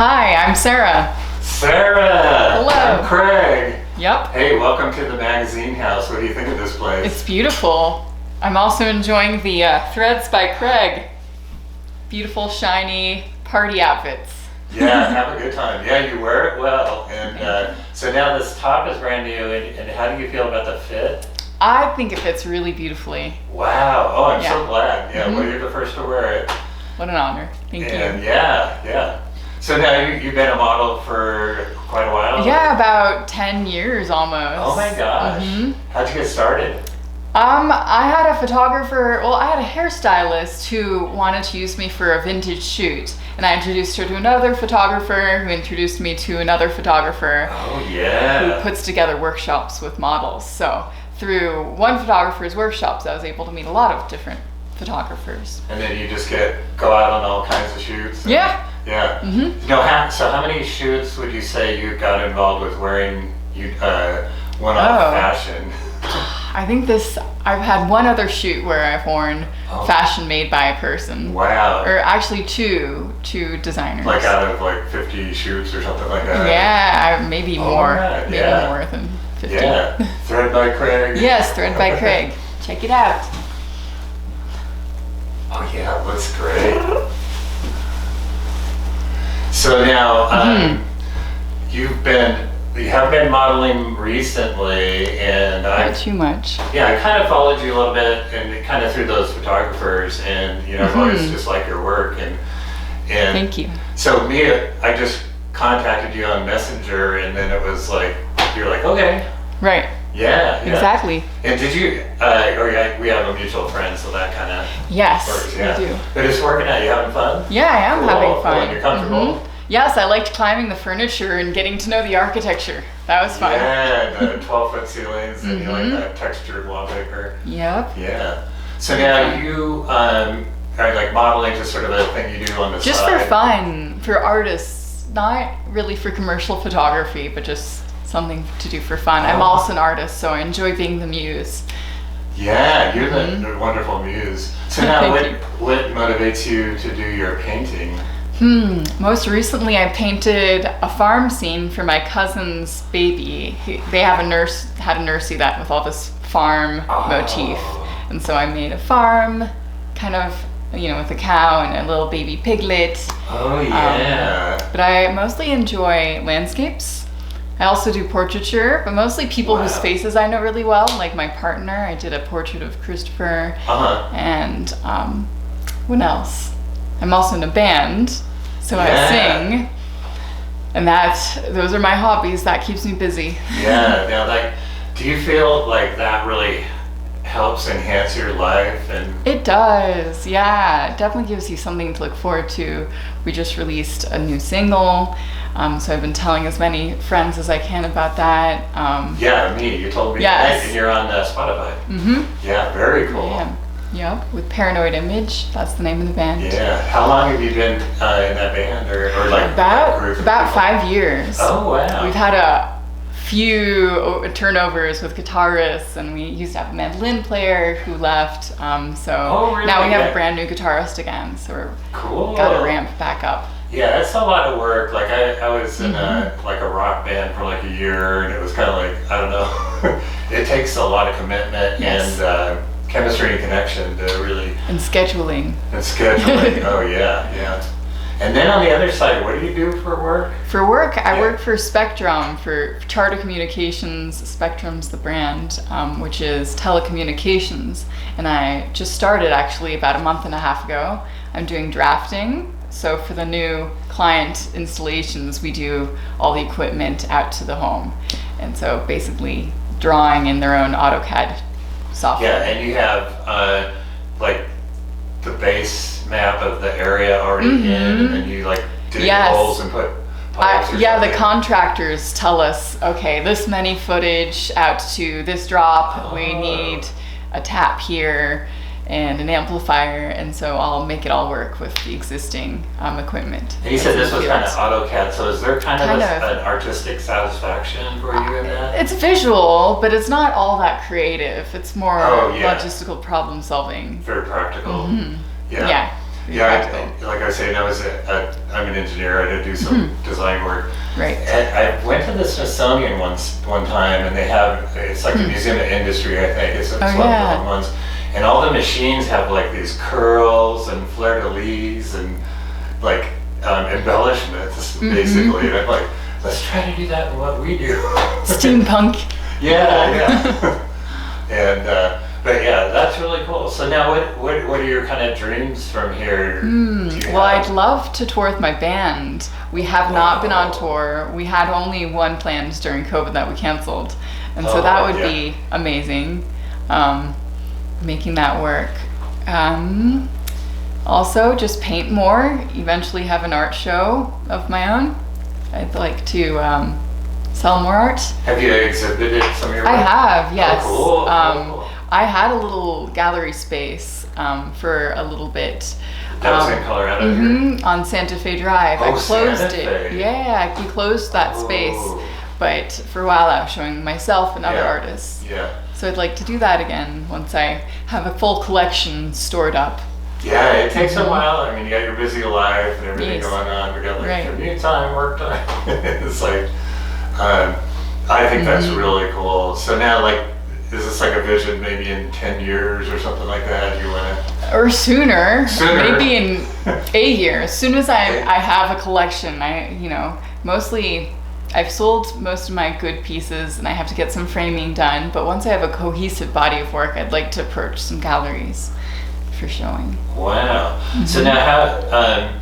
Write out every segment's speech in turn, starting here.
Hi, I'm Sara. Sarah! Hello. I'm Craig. Yep. Hey, welcome to the magazine house. What do you think of this place? It's beautiful. I'm also enjoying the Threads by Craig. Beautiful, shiny party outfits. Yeah, have a good time. Yeah, you wear it well. And so now this top is brand new, and how do you feel about the fit? I think it fits really beautifully. Wow. Oh, I'm Yeah. so glad. Yeah, well, you're the first to wear it. What an honor. Thank And you. yeah. So now you've been a model for quite a while? Yeah, about 10 years almost. Oh my gosh. How'd you get started? I had a photographer, I had a hairstylist who wanted to use me for a vintage shoot. And I introduced her to another photographer who introduced me to another photographer. Oh yeah. Who puts together workshops with models. So through one photographer's workshops, I was able to meet a lot of different photographers. And then you just go out on all kinds of shoots? Yeah. Yeah. So how many shoots would you say you got involved with wearing one-off fashion? I think I've had one other shoot where I've worn fashion made by a person. Wow. Or actually two designers. Like out of like 50 shoots or something like that? Yeah, maybe more. Right, maybe more than 50. Yeah. Thread by Craig. Yes, Thread by Craig. Check it out. Oh yeah, looks great. So now, you have been modeling recently, and Not too much. Yeah, I kind of followed you a little bit, and kind of through those photographers, and I've always just liked your work, and Thank you. So I just contacted you on Messenger, and then it was like you're like, okay, Right. yeah. Exactly. And did you? We have a mutual friend, so that kind of Yes, works. Yeah. we do. But it's working out. You having fun? Yeah, I am having fun. Cool. You're comfortable. Yes, I liked climbing the furniture and getting to know the architecture. That was fun. Yeah, the 12-foot ceilings, and you like that textured wallpaper. Yep. Yeah. So now you are like modeling, just sort of a thing you do on the side. Just for fun, for artists, not really for commercial photography, but just something to do for fun. I'm also an artist, so I enjoy being the muse. Yeah, you're the wonderful muse. So now what motivates you to do your painting? Most recently I painted a farm scene for my cousin's baby. They have had a nursery that with all this farm motif. And so I made a farm, kind of, with a cow and a little baby piglet. Oh yeah. But I mostly enjoy landscapes. I also do portraiture, but mostly people whose faces I know really well, like my partner. I did a portrait of Christopher. And what else? I'm also in a band, so I sing. And those are my hobbies. That keeps me busy. Yeah. Now, do you feel like that really helps enhance your life? And it does. Yeah, it definitely gives you something to look forward to. We just released a new single. So I've been telling as many friends as I can about that. Yeah, you told me that, and you're on Spotify. Yeah, very cool. Yeah. Yep, with Paranoid Image. That's the name of the band. Yeah. How long have you been in that band, or like about 5 years? Oh wow. We've had a few turnovers with guitarists, and we used to have a mandolin player who left. Really? Now we have a brand new guitarist again. So we're got to ramp back up. Yeah, that's a lot of work. Like I was in a rock band for like a year, and it was kind of like, I don't know. It takes a lot of commitment and chemistry and connection to really. And scheduling. Oh yeah. And then on the other side, what do you do for work? For work, I work for Spectrum, for Charter Communications. Spectrum's the brand, which is telecommunications. And I just started actually about a month and a half ago. I'm doing drafting. So for the new client installations, we do all the equipment out to the home. And so basically drawing in their own AutoCAD software. Yeah, and you have like the base map of the area already in, and then you like dig holes and put pipes or the contractors tell us, okay, this many footage out to this drop, we need a tap here and an amplifier, and so I'll make it all work with the existing equipment. And you said this was kind of AutoCAD, so is there kind of an artistic satisfaction for you in that? It's visual, but it's not all that creative. It's more logistical problem solving. Very practical. Yeah. practical. Like I was saying, I'm an engineer. I did do some design work. Right. And I went to the Smithsonian one time, and it's like the Museum of Industry, I think. It's one of the ones. And all the machines have like these curls and fleur-de-lis and like embellishments, basically. And I'm like, let's try to do that in what we do. Steampunk. Yeah. And but yeah, that's really cool. So now, what are your kind of dreams from here? Well, I'd love to tour with my band. We have not been on tour. We had only one planned during COVID that we canceled, and so that would be amazing. Making that work. Also, just paint more. Eventually, have an art show of my own. I'd like to sell more art. Have you exhibited some of your work? I have, yes. Oh, cool. I had a little gallery space for a little bit. That was in Colorado here? On Santa Fe Drive. I closed Santa it. Fe. Yeah, we closed that space. But for a while I was showing myself and other artists. Yeah. So I'd like to do that again once I have a full collection stored up. Yeah, it takes a while. I mean, you got your busy life and everything going on. We got like commute time, work time. It's like, I think that's really cool. So now, like, is this like a vision maybe in 10 years or something like that? You want to? Or sooner. Maybe in a year. As soon as I have a collection, mostly I've sold most of my good pieces and I have to get some framing done. But once I have a cohesive body of work, I'd like to approach some galleries for showing. Wow. So now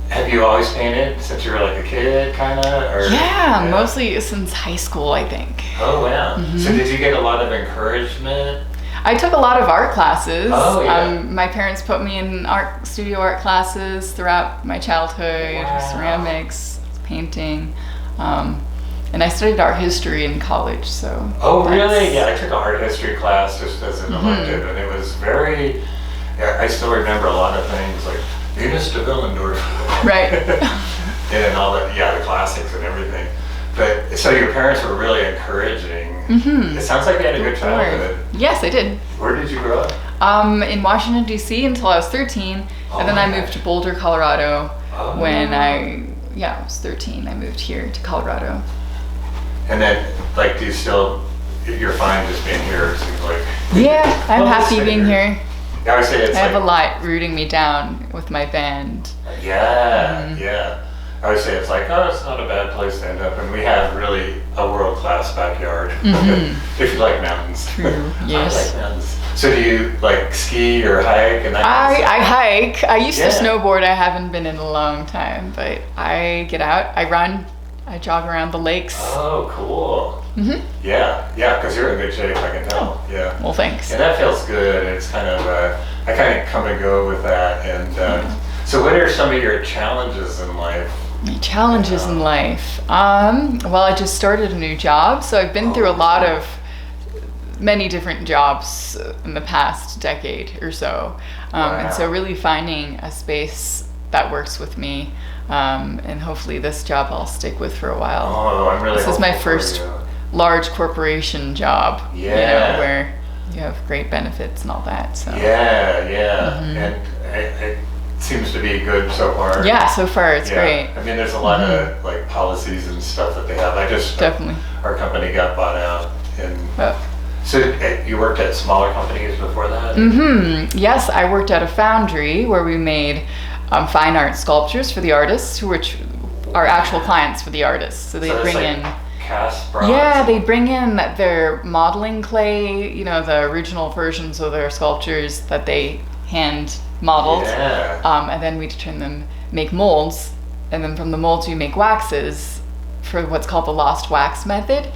have you always painted since you were like a kid, kind of? Yeah, mostly since high school, I think. Oh, wow. So did you get a lot of encouragement? I took a lot of art classes. Oh, yeah. My parents put me in studio art classes throughout my childhood, ceramics, painting. And I studied art history in college, so. Oh, really? Yeah, I took an art history class just as an elective, and it was very, I still remember a lot of things like Venus de Willendorf. Right. And all that, the classics and everything. But, so your parents were really encouraging. It sounds like you had a good childhood. Yes, I did. Where did you grow up? In Washington, D.C. until I was 13, and then I moved to Boulder, Colorado when I was 13. I moved here to Colorado. And then, like, you're fine just being here, it seems like. Yeah, I'm happy being here. I would say I have a lot rooting me down with my band. Yeah. I would say it's like, it's not a bad place to end up, and we have really a world-class backyard. If you like mountains. True. Yes. I like mountains. So do you like ski or hike and that kind of stuff? I hike. I used to snowboard. I haven't been in a long time, but I get out. I run. I jog around the lakes. Oh, cool. Yeah, because you're in good shape, I can tell. Yeah. Well, thanks. And that feels good. It's kind of, I kind of come and go with that. And so what are some of your challenges in life? My challenges in life? Well, I just started a new job, so I've been through many different jobs in the past decade or so. And so really finding a space that works with me. And hopefully this job I'll stick with for a while. Oh, I'm really. This is my first large corporation job. Where you have great benefits and all that. So. Yeah. And it seems to be good so far. Yeah, so far it's great. I mean, there's a lot of like policies and stuff that they have. Definitely. Our company got bought out, and so you worked at smaller companies before that. Yes, I worked at a foundry where we made fine art sculptures for the artists, which are actual clients for the artists. So they bring in cast bronze. Yeah, they bring in their modeling clay, the original versions of their sculptures that they hand modeled. And then we make molds, and then from the molds we make waxes for what's called the lost wax method.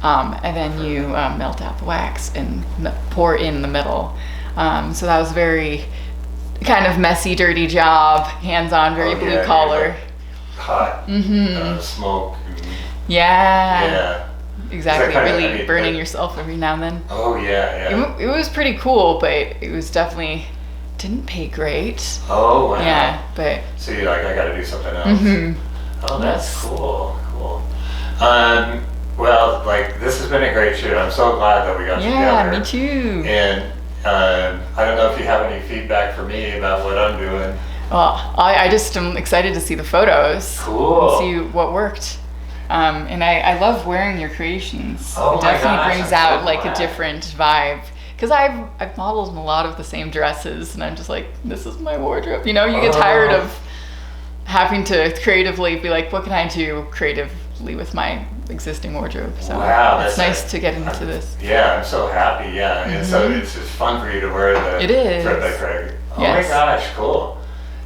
And then you melt out the wax and pour in the middle. So that was very kind of messy, dirty job, hands-on, very blue collar. Hot smoke. Exactly. Really burning yourself every now and then. Oh yeah. It was pretty cool, but it was definitely didn't pay great. Oh wow. Yeah, but. So you're like, I got to do something else. Oh, that's cool. Well, like this has been a great shoot. I'm so glad that we got together. Yeah, me too. And I don't know if you have any feedback for me about what I'm doing. Well, I just am excited to see the photos. Cool. And see what worked. And I love wearing your creations. Oh It my definitely gosh, brings I'm out so like glad. a different vibe. Because I've modeled a lot of the same dresses, and I'm just like, this is my wardrobe. You know, you get tired Oh. of having to creatively be like, what can I do creatively with my existing wardrobe? So Wow, it's that's nice to get into this. Yeah, I'm so happy. Yeah, and so it's just fun for you to wear the It is. Thread by Craig. Oh Yes. my gosh, cool.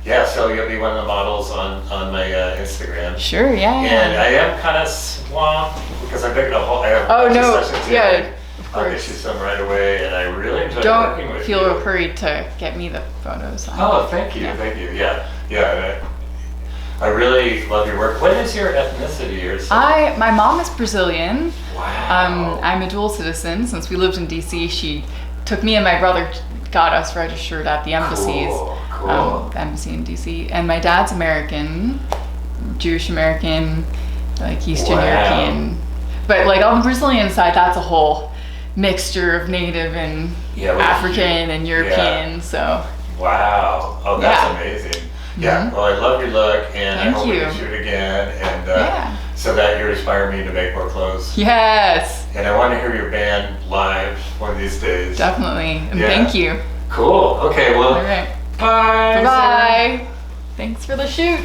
Yeah, so you'll be one of the models on my Instagram. Sure, yeah. And I am kind of swamped because I'm picking up I have Oh, a bunch no, of sessions yeah, here. of I'll get course. you some right away, and I really enjoy working Don't with feel you. hurried to get me the photos. Oh, thank you, Yeah. thank you. Yeah, yeah. I really love your work. What is your ethnicity or something? My mom is Brazilian. Wow. I'm a dual citizen. Since we lived in DC, she took me and my brother, got us registered at the embassies. Cool. The embassy in DC. And my dad's American, Jewish American, like Eastern Wow. European. But like on the Brazilian side, that's a whole mixture of native and Yeah, with African you. and European. So Wow. Oh, that's Yeah. amazing. Yeah. Mhm. Well, I love your look, and I Thank hope we you. can shoot again, and Yeah. so that you inspire me to make more clothes. yes, And I want to hear your band live one of these days. definitely. And Yeah. thank you. Cool. Okay. Well. All right. Bye. Bye-bye. Thanks for the shoot.